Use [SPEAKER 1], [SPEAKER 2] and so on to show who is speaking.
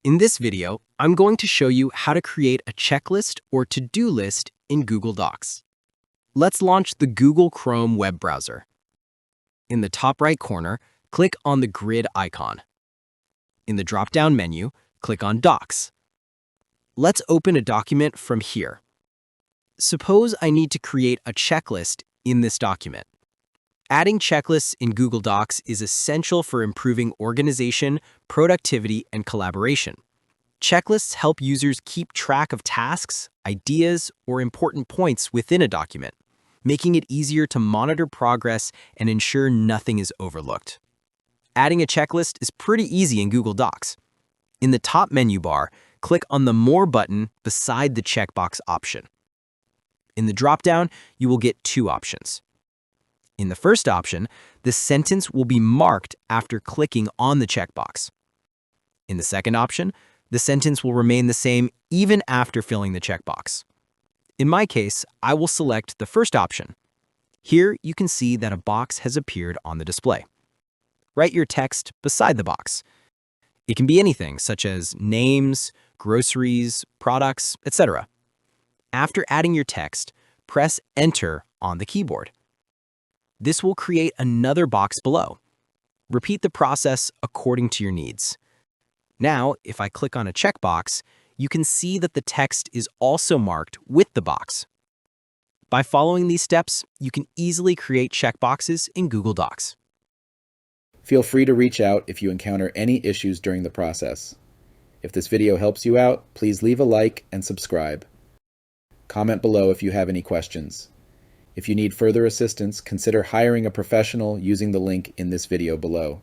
[SPEAKER 1] In this video, I'm going to show you how to create a checklist or to-do list in Google Docs. Let's launch the Google Chrome web browser. In the top right corner, click on the grid icon. In the drop-down menu, click on Docs. Let's open a document from here. Suppose I need to create a checklist in this document. Adding checklists in Google Docs is essential for improving organization, productivity, and collaboration. Checklists help users keep track of tasks, ideas, or important points within a document, making it easier to monitor progress and ensure nothing is overlooked. Adding a checklist is pretty easy in Google Docs. In the top menu bar, click on the More button beside the checkbox option. In the dropdown, you will get two options. In the first option, the sentence will be marked after clicking on the checkbox. In the second option, the sentence will remain the same even after filling the checkbox. In my case, I will select the first option. Here, you can see that a box has appeared on the display. Write your text beside the box. It can be anything, such as names, groceries, products, etc. After adding your text, press Enter on the keyboard. This will create another box below. Repeat the process according to your needs. Now, if I click on a checkbox, you can see that the text is also marked with the box. By following these steps, you can easily create checkboxes in Google Docs.
[SPEAKER 2] Feel free to reach out if you encounter any issues during the process. If this video helps you out, please leave a like and subscribe. Comment below if you have any questions. If you need further assistance, consider hiring a professional using the link in this video below.